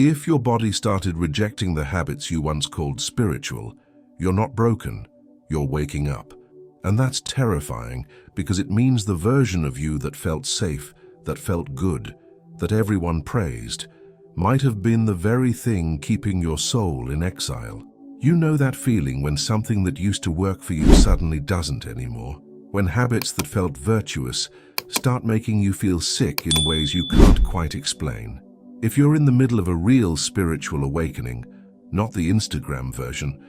If your body started rejecting the habits you once called spiritual, you're not broken, you're waking up. And that's terrifying because it means the version of you that felt safe, that felt good, that everyone praised, might have been the very thing keeping your soul in exile. You know that feeling when something that used to work for you suddenly doesn't anymore, when habits that felt virtuous start making you feel sick in ways you can't quite explain. If you're in the middle of a real spiritual awakening, not the Instagram version,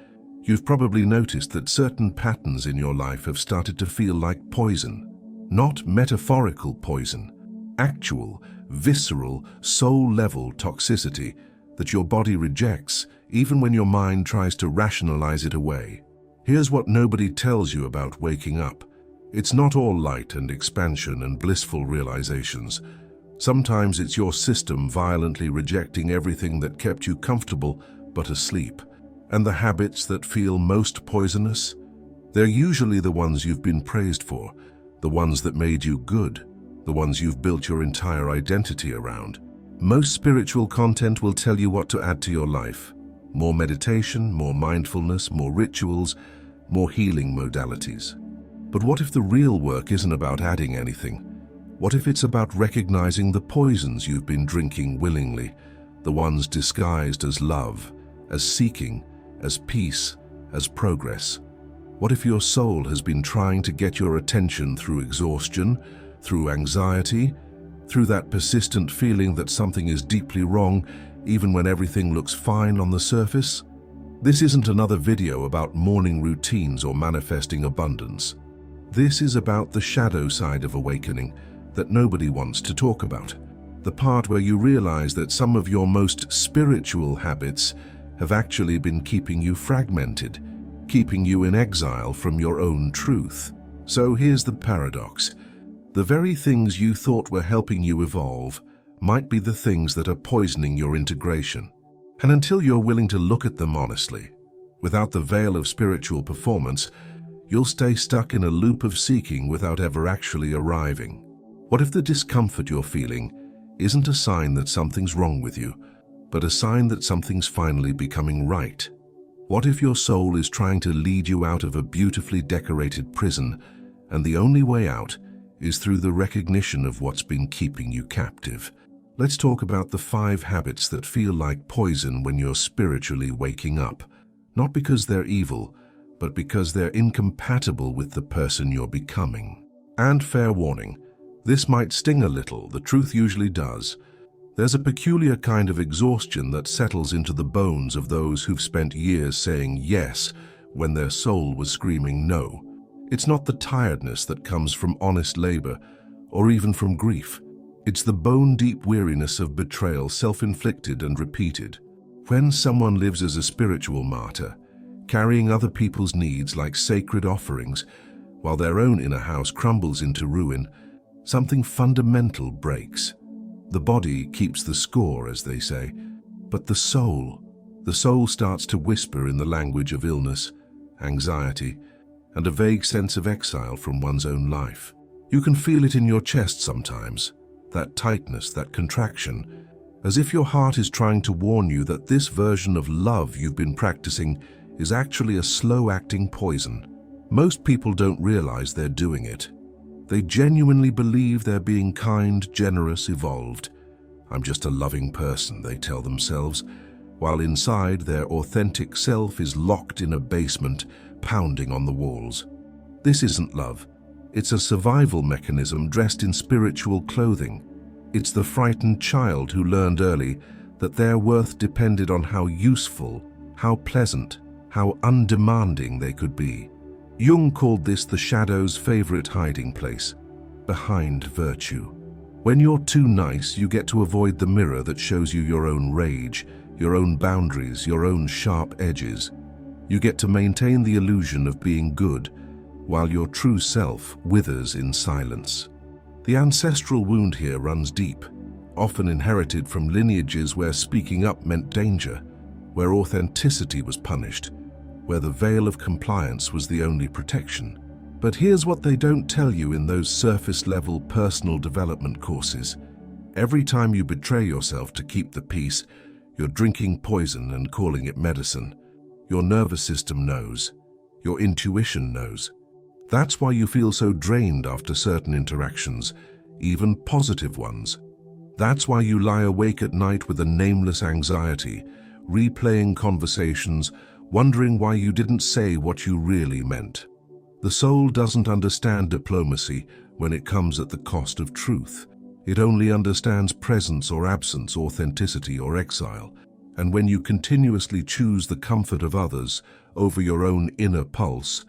you've probably noticed that certain patterns in your life have started to feel like poison. Not metaphorical poison, actual, visceral, soul-level toxicity that your body rejects even when your mind tries to rationalize it away. Here's what nobody tells you about waking up. It's not all light and expansion and blissful realizations. Sometimes it's your system violently rejecting everything that kept you comfortable but asleep. And the habits that feel most poisonous? They're usually the ones you've been praised for, the ones that made you good, the ones you've built your entire identity around. Most spiritual content will tell you what to add to your life. More meditation, more mindfulness, more rituals, more healing modalities. But what if the real work isn't about adding anything? What if it's about recognizing the poisons you've been drinking willingly, the ones disguised as love, as seeking, as peace, as progress? What if your soul has been trying to get your attention through exhaustion, through anxiety, through that persistent feeling that something is deeply wrong even when everything looks fine on the surface? This isn't another video about morning routines or manifesting abundance. This is about the shadow side of awakening that nobody wants to talk about. The part where you realize that some of your most spiritual habits have actually been keeping you fragmented, keeping you in exile from your own truth. So here's the paradox. The very things you thought were helping you evolve might be the things that are poisoning your integration. And until you're willing to look at them honestly, without the veil of spiritual performance, you'll stay stuck in a loop of seeking without ever actually arriving. What if the discomfort you're feeling isn't a sign that something's wrong with you, but a sign that something's finally becoming right? What if your soul is trying to lead you out of a beautifully decorated prison, and the only way out is through the recognition of what's been keeping you captive? Let's talk about the 5 habits that feel like poison when you're spiritually waking up. Not because they're evil, but because they're incompatible with the person you're becoming. And fair warning, this might sting a little, the truth usually does. There's a peculiar kind of exhaustion that settles into the bones of those who've spent years saying yes when their soul was screaming no. It's not the tiredness that comes from honest labor or even from grief. It's the bone-deep weariness of betrayal, self-inflicted and repeated. When someone lives as a spiritual martyr, carrying other people's needs like sacred offerings, while their own inner house crumbles into ruin, something fundamental breaks. The body keeps the score, as they say, but the soul starts to whisper in the language of illness, anxiety, and a vague sense of exile from one's own life. You can feel it in your chest sometimes, that tightness, that contraction, as if your heart is trying to warn you that this version of love you've been practicing is actually a slow-acting poison. Most people don't realize they're doing it. They genuinely believe they're being kind, generous, evolved. I'm just a loving person, they tell themselves, while inside their authentic self is locked in a basement, pounding on the walls. This isn't love. It's a survival mechanism dressed in spiritual clothing. It's the frightened child who learned early that their worth depended on how useful, how pleasant, how undemanding they could be. Jung called this the shadow's favorite hiding place, behind virtue. When you're too nice, you get to avoid the mirror that shows you your own rage, your own boundaries, your own sharp edges. You get to maintain the illusion of being good, while your true self withers in silence. The ancestral wound here runs deep, often inherited from lineages where speaking up meant danger, where authenticity was punished, where the veil of compliance was the only protection. But here's what they don't tell you in those surface-level personal development courses. Every time you betray yourself to keep the peace, You're drinking poison and calling it medicine. Your nervous system knows. Your intuition knows. That's why you feel so drained after certain interactions, even positive ones. That's why you lie awake at night with a nameless anxiety, replaying conversations, wondering why you didn't say what you really meant. The soul doesn't understand diplomacy when it comes at the cost of truth. It only understands presence or absence, authenticity or exile. And when you continuously choose the comfort of others over your own inner pulse,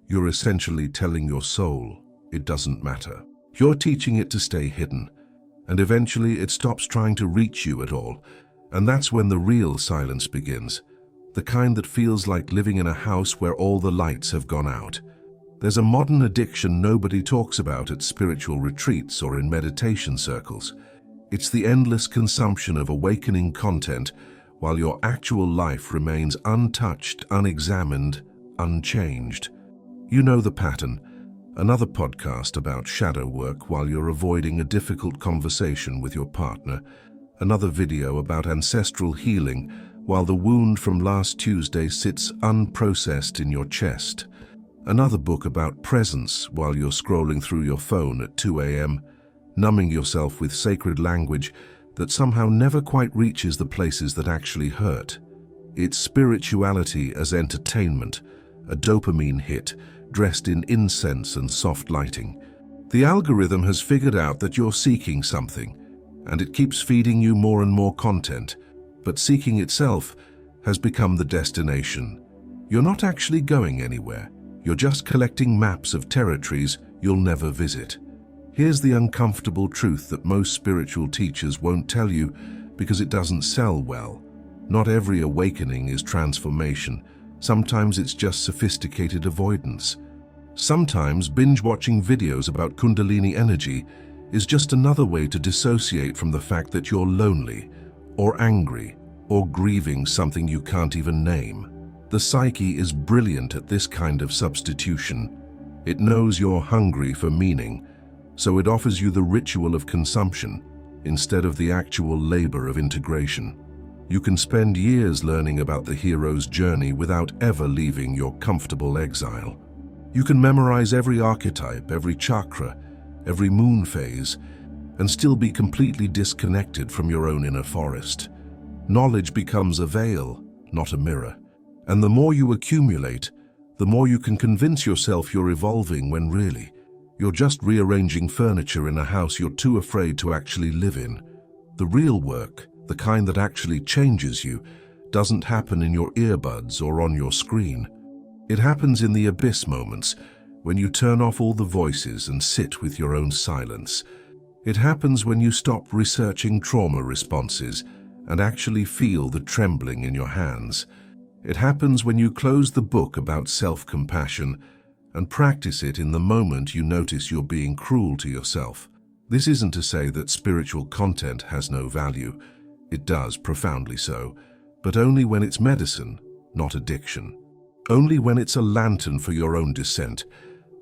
you're essentially telling your soul it doesn't matter. You're teaching it to stay hidden, and eventually it stops trying to reach you at all. And that's when the real silence begins, the kind that feels like living in a house where all the lights have gone out. There's a modern addiction nobody talks about at spiritual retreats or in meditation circles. It's the endless consumption of awakening content while your actual life remains untouched, unexamined, unchanged. You know the pattern. Another podcast about shadow work while you're avoiding a difficult conversation with your partner. Another video about ancestral healing while the wound from last Tuesday sits unprocessed in your chest. Another book about presence while you're scrolling through your phone at 2 a.m., numbing yourself with sacred language that somehow never quite reaches the places that actually hurt. It's spirituality as entertainment, a dopamine hit dressed in incense and soft lighting. The algorithm has figured out that you're seeking something, and it keeps feeding you more and more content, but seeking itself has become the destination. You're not actually going anywhere. You're just collecting maps of territories you'll never visit. Here's the uncomfortable truth that most spiritual teachers won't tell you because it doesn't sell well. Not every awakening is transformation. Sometimes it's just sophisticated avoidance. Sometimes binge-watching videos about Kundalini energy is just another way to dissociate from the fact that you're lonely, or angry, or grieving something you can't even name. The psyche is brilliant at this kind of substitution. It knows you're hungry for meaning, so it offers you the ritual of consumption instead of the actual labor of integration. You can spend years learning about the hero's journey without ever leaving your comfortable exile. You can memorize every archetype, every chakra, every moon phase, and still be completely disconnected from your own inner forest. Knowledge becomes a veil, not a mirror. And the more you accumulate, the more you can convince yourself you're evolving when really, you're just rearranging furniture in a house you're too afraid to actually live in. The real work, the kind that actually changes you, doesn't happen in your earbuds or on your screen. It happens in the abyss moments, when you turn off all the voices and sit with your own silence. It happens when you stop researching trauma responses and actually feel the trembling in your hands. It happens when you close the book about self-compassion and practice it in the moment you notice you're being cruel to yourself. This isn't to say that spiritual content has no value. It does, profoundly so, but only when it's medicine, not addiction. Only when it's a lantern for your own descent,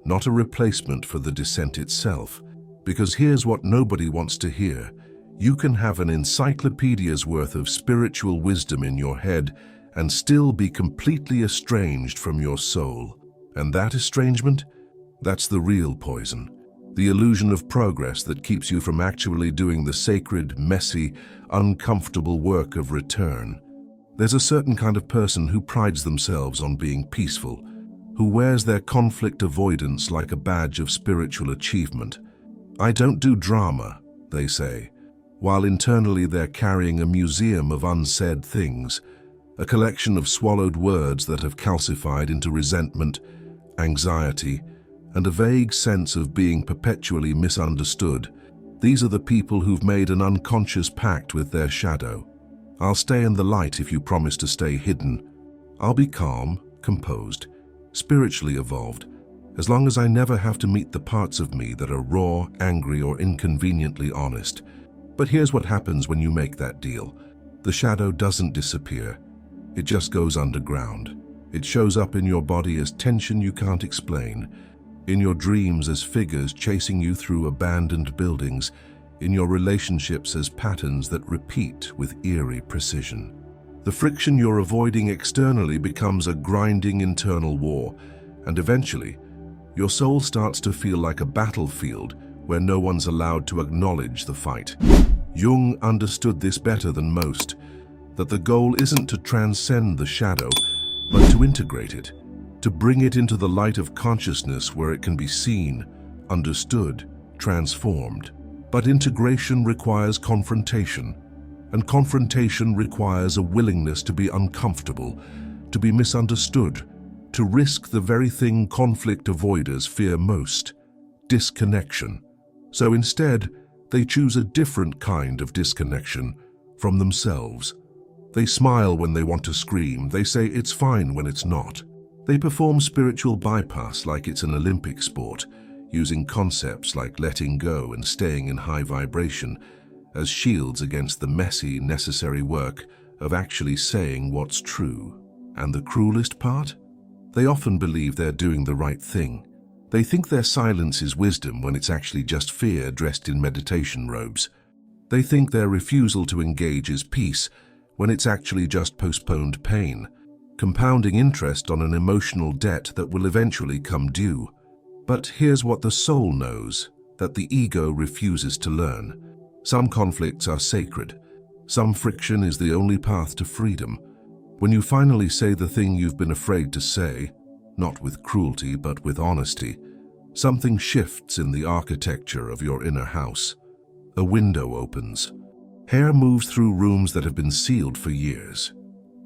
not a replacement for the descent itself. Because here's what nobody wants to hear. You can have an encyclopedia's worth of spiritual wisdom in your head and still be completely estranged from your soul. And that estrangement? That's the real poison. The illusion of progress that keeps you from actually doing the sacred, messy, uncomfortable work of return. There's a certain kind of person who prides themselves on being peaceful, who wears their conflict avoidance like a badge of spiritual achievement. I don't do drama, they say, while internally they're carrying a museum of unsaid things, a collection of swallowed words that have calcified into resentment, anxiety, and a vague sense of being perpetually misunderstood. These are the people who've made an unconscious pact with their shadow. I'll stay in the light if you promise to stay hidden. I'll be calm, composed, spiritually evolved, as long as I never have to meet the parts of me that are raw, angry, or inconveniently honest. But here's what happens when you make that deal. The shadow doesn't disappear. It just goes underground. It shows up in your body as tension you can't explain, in your dreams as figures chasing you through abandoned buildings, in your relationships as patterns that repeat with eerie precision. The friction you're avoiding externally becomes a grinding internal war, and eventually, your soul starts to feel like a battlefield where no one's allowed to acknowledge the fight. Jung understood this better than most, that the goal isn't to transcend the shadow, but to integrate it, to bring it into the light of consciousness where it can be seen, understood, transformed. But integration requires confrontation, and confrontation requires a willingness to be uncomfortable, to be misunderstood, to risk the very thing conflict avoiders fear most, disconnection. So instead, they choose a different kind of disconnection from themselves. They smile when they want to scream. They say it's fine when it's not. They perform spiritual bypass like it's an Olympic sport, using concepts like letting go and staying in high vibration as shields against the messy, necessary work of actually saying what's true. And the cruelest part? They often believe they're doing the right thing. They think their silence is wisdom when it's actually just fear dressed in meditation robes. They think their refusal to engage is peace when it's actually just postponed pain, compounding interest on an emotional debt that will eventually come due. But here's what the soul knows, that the ego refuses to learn. Some conflicts are sacred. Some friction is the only path to freedom. When you finally say the thing you've been afraid to say, not with cruelty but with honesty, something shifts in the architecture of your inner house. A window opens. Air moves through rooms that have been sealed for years.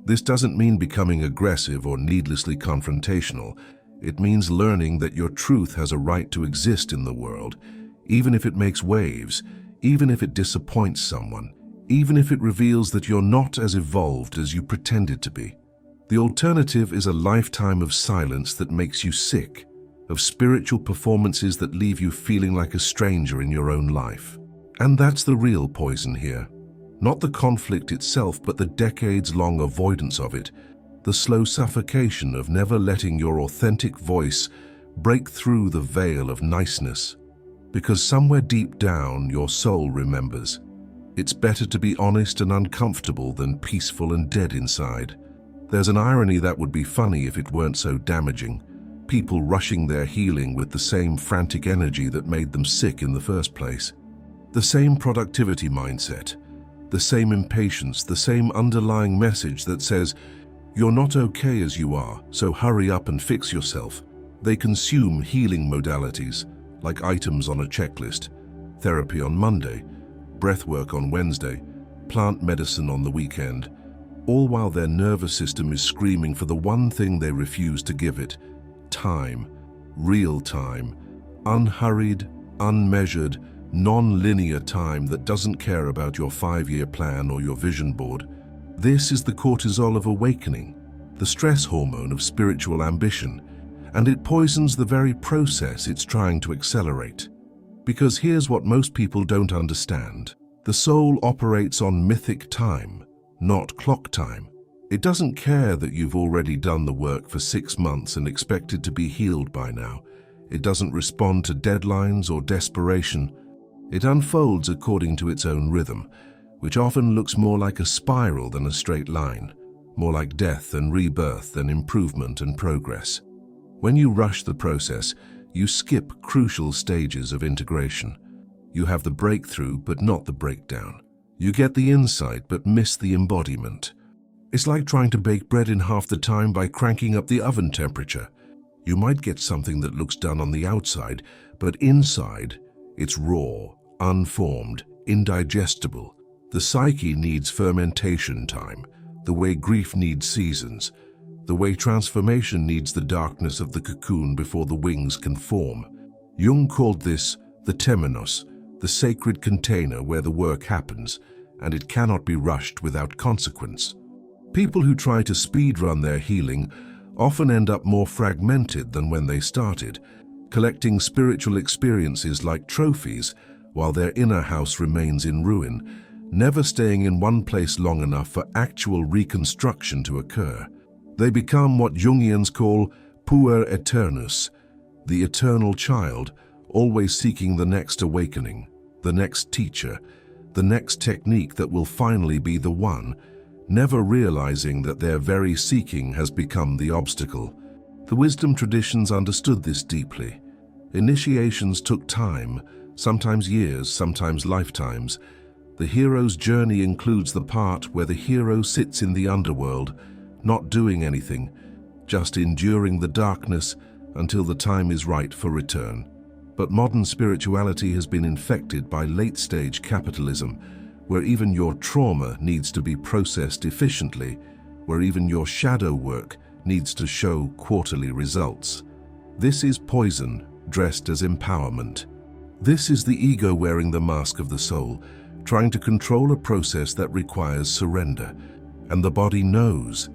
This doesn't mean becoming aggressive or needlessly confrontational. It means learning that your truth has a right to exist in the world, even if it makes waves, even if it disappoints someone, even if it reveals that you're not as evolved as you pretended to be. The alternative is a lifetime of silence that makes you sick, of spiritual performances that leave you feeling like a stranger in your own life. And that's the real poison here. Not the conflict itself, but the decades-long avoidance of it, the slow suffocation of never letting your authentic voice break through the veil of niceness. Because somewhere deep down, your soul remembers. It's better to be honest and uncomfortable than peaceful and dead inside. There's an irony that would be funny if it weren't so damaging. People rushing their healing with the same frantic energy that made them sick in the first place. The same productivity mindset, the same impatience, the same underlying message that says, you're not okay as you are, so hurry up and fix yourself. They consume healing modalities, like items on a checklist, therapy on Monday, breathwork on Wednesday, plant medicine on the weekend, all while their nervous system is screaming for the one thing they refuse to give it: time, real time, unhurried, unmeasured, non-linear time that doesn't care about your 5-year plan or your vision board. This is the cortisol of awakening, the stress hormone of spiritual ambition, and it poisons the very process it's trying to accelerate. Because here's what most people don't understand. The soul operates on mythic time, not clock time. It doesn't care that you've already done the work for 6 months and expected to be healed by now. It doesn't respond to deadlines or desperation. It unfolds according to its own rhythm, which often looks more like a spiral than a straight line, more like death and rebirth than improvement and progress. When you rush the process, you skip crucial stages of integration. You have the breakthrough, but not the breakdown. You get the insight, but miss the embodiment. It's like trying to bake bread in half the time by cranking up the oven temperature. You might get something that looks done on the outside, but inside, it's raw, unformed, indigestible. The psyche needs fermentation time, the way grief needs seasons, the way transformation needs the darkness of the cocoon before the wings can form. Jung called this the temenos, the sacred container where the work happens, and it cannot be rushed without consequence. People who try to speedrun their healing often end up more fragmented than when they started, collecting spiritual experiences like trophies while their inner house remains in ruin, never staying in one place long enough for actual reconstruction to occur. They become what Jungians call puer aeternus, the eternal child, always seeking the next awakening. the next teacher, the next technique that will finally be the one, never realizing that their very seeking has become the obstacle. The wisdom traditions understood this deeply. Initiations took time, sometimes years, sometimes lifetimes. The hero's journey includes the part where the hero sits in the underworld, not doing anything, just enduring the darkness until the time is right for return. But modern spirituality has been infected by late-stage capitalism, where even your trauma needs to be processed efficiently, where even your shadow work needs to show quarterly results. This is poison dressed as empowerment. This is the ego wearing the mask of the soul, trying to control a process that requires surrender. And the body knows.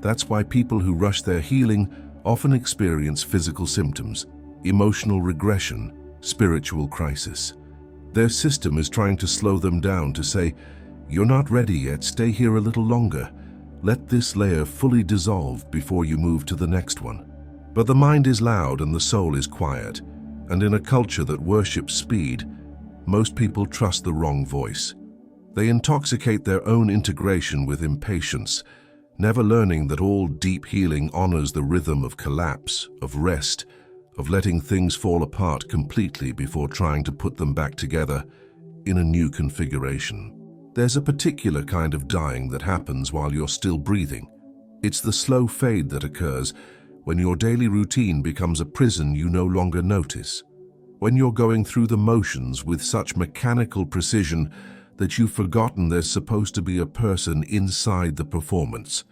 That's why people who rush their healing often experience physical symptoms, emotional regression, spiritual crisis. Their system is trying to slow them down, to say, "You're not ready yet, stay here a little longer. Let this layer fully dissolve before you move to the next one." But the mind is loud and the soul is quiet, and in a culture that worships speed, most people trust the wrong voice. They intoxicate their own integration with impatience, never learning that all deep healing honors the rhythm of collapse, of rest, of letting things fall apart completely before trying to put them back together in a new configuration. There's a particular kind of dying that happens while you're still breathing. It's the slow fade that occurs when your daily routine becomes a prison you no longer notice. When you're going through the motions with such mechanical precision that you've forgotten there's supposed to be a person inside the performance.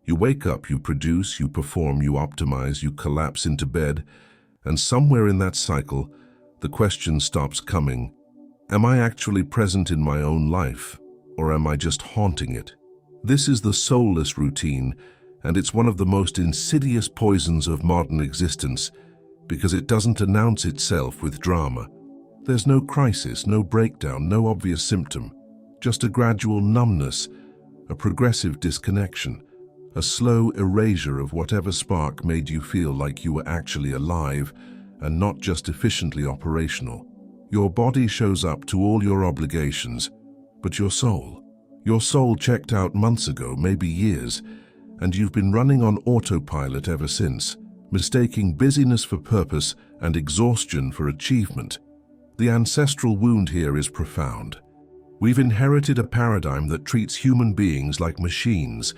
You wake up, you produce, you perform, you optimize, you collapse into bed, and somewhere in that cycle, the question stops coming. Am I actually present in my own life, or am I just haunting it? This is the soulless routine, and it's one of the most insidious poisons of modern existence because it doesn't announce itself with drama. There's no crisis, no breakdown, no obvious symptom, just a gradual numbness, a progressive disconnection, a slow erasure of whatever spark made you feel like you were actually alive and not just efficiently operational. Your body shows up to all your obligations, but your soul checked out months ago, maybe years, and you've been running on autopilot ever since, mistaking busyness for purpose and exhaustion for achievement. The ancestral wound here is profound. We've inherited a paradigm that treats human beings like machines: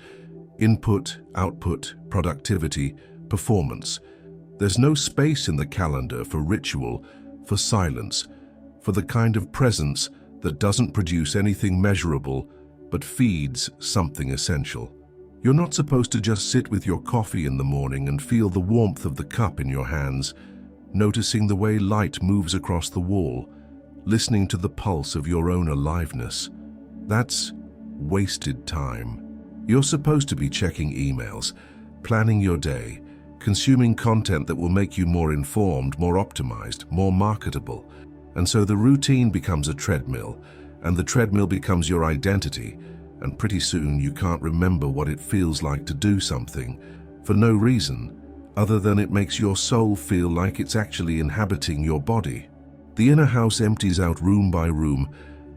input, output, productivity, performance. There's no space in the calendar for ritual, for silence, for the kind of presence that doesn't produce anything measurable but feeds something essential. You're not supposed to just sit with your coffee in the morning and feel the warmth of the cup in your hands, noticing the way light moves across the wall, listening to the pulse of your own aliveness. That's wasted time. You're supposed to be checking emails, planning your day, consuming content that will make you more informed, more optimized, more marketable. And so the routine becomes a treadmill, and the treadmill becomes your identity, and pretty soon you can't remember what it feels like to do something, for no reason other than it makes your soul feel like it's actually inhabiting your body. The inner house empties out room by room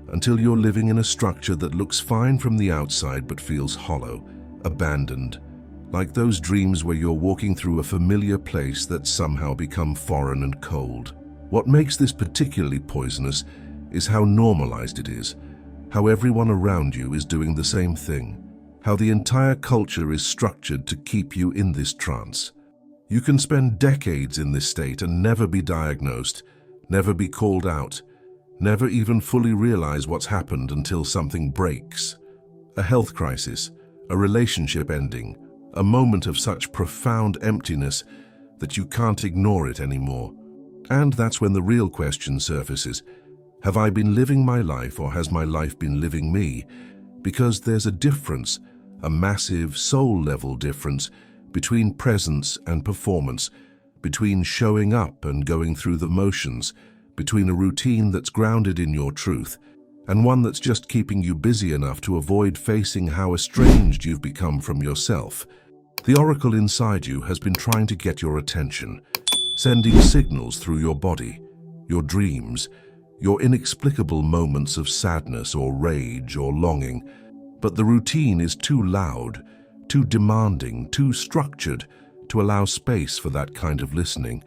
until you're living in a structure that looks fine from the outside but feels hollow, abandoned, like those dreams where you're walking through a familiar place that's somehow become foreign and cold. What makes this particularly poisonous is how normalized it is, how everyone around you is doing the same thing, how the entire culture is structured to keep you in this trance. You can spend decades in this state and never be diagnosed, never be called out, never even fully realize what's happened until something breaks. A health crisis, a relationship ending, a moment of such profound emptiness that you can't ignore it anymore. And that's when the real question surfaces. Have I been living my life, or has my life been living me? Because there's a difference, a massive soul-level difference between presence and performance, between showing up and going through the motions, between a routine that's grounded in your truth and one that's just keeping you busy enough to avoid facing how estranged you've become from yourself. The oracle inside you has been trying to get your attention, sending signals through your body, your dreams, your inexplicable moments of sadness or rage or longing. But the routine is too loud, too demanding, too structured to allow space for that kind of listening.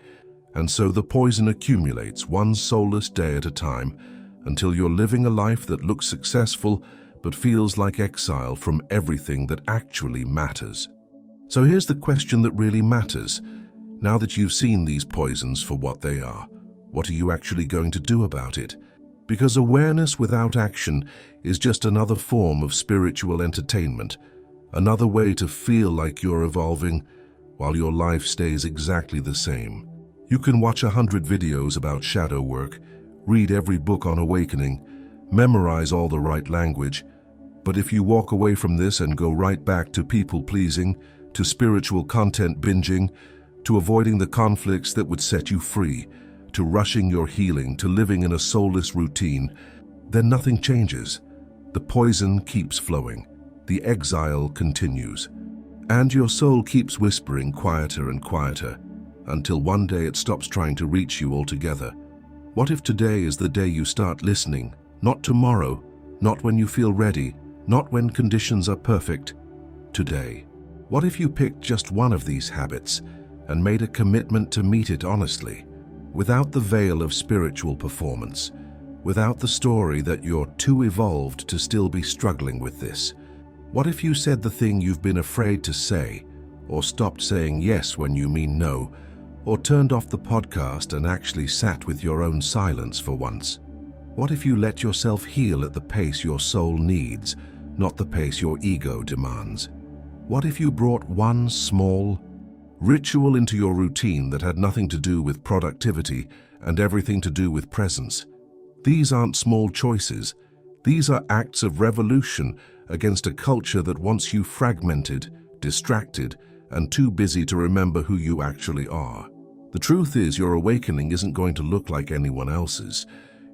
And so the poison accumulates one soulless day at a time until you're living a life that looks successful but feels like exile from everything that actually matters. So here's the question that really matters. Now that you've seen these poisons for what they are, what are you actually going to do about it? Because awareness without action is just another form of spiritual entertainment, another way to feel like you're evolving while your life stays exactly the same. You can watch 100 videos about shadow work, read every book on awakening, memorize all the right language, but if you walk away from this and go right back to people-pleasing, to spiritual content binging, to avoiding the conflicts that would set you free, to rushing your healing, to living in a soulless routine, then nothing changes. The poison keeps flowing. The exile continues. And your soul keeps whispering quieter and quieter, until one day it stops trying to reach you altogether. What if today is the day you start listening? Not tomorrow, not when you feel ready, not when conditions are perfect. Today. What if you picked just one of these habits and made a commitment to meet it honestly, without the veil of spiritual performance, without the story that you're too evolved to still be struggling with this? What if you said the thing you've been afraid to say, or stopped saying yes when you mean no, or turned off the podcast and actually sat with your own silence for once? What if you let yourself heal at the pace your soul needs, not the pace your ego demands? What if you brought one small ritual into your routine that had nothing to do with productivity and everything to do with presence? These aren't small choices. These are acts of revolution against a culture that wants you fragmented, distracted, and too busy to remember who you actually are. The truth is, your awakening isn't going to look like anyone else's.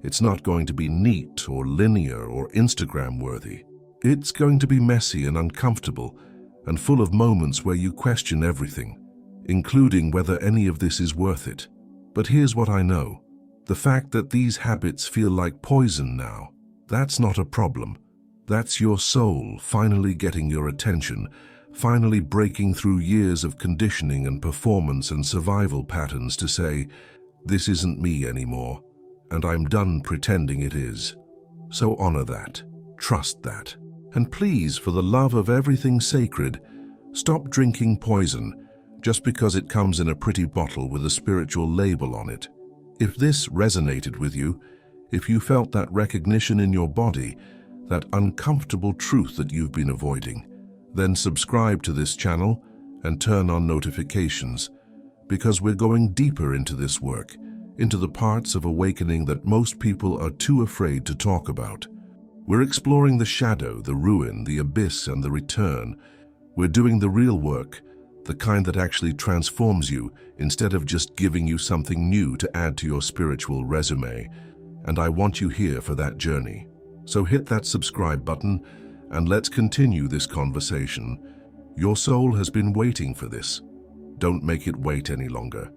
It's not going to be neat or linear or Instagram-worthy. It's going to be messy and uncomfortable and full of moments where you question everything, including whether any of this is worth it. But here's what I know. The fact that these habits feel like poison now, that's not a problem. That's your soul finally getting your attention, finally breaking through years of conditioning and performance and survival patterns to say, this isn't me anymore, and I'm done pretending it is. So honor that, trust that, and please, for the love of everything sacred, stop drinking poison just because it comes in a pretty bottle with a spiritual label on it. If this resonated with you, if you felt that recognition in your body, that uncomfortable truth that you've been avoiding, then subscribe to this channel and turn on notifications, because we're going deeper into this work, into the parts of awakening that most people are too afraid to talk about. We're exploring the shadow, the ruin, the abyss, and the return. We're doing the real work, the kind that actually transforms you instead of just giving you something new to add to your spiritual resume. And I want you here for that journey. So hit that subscribe button and let's continue this conversation. Your soul has been waiting for this. Don't make it wait any longer.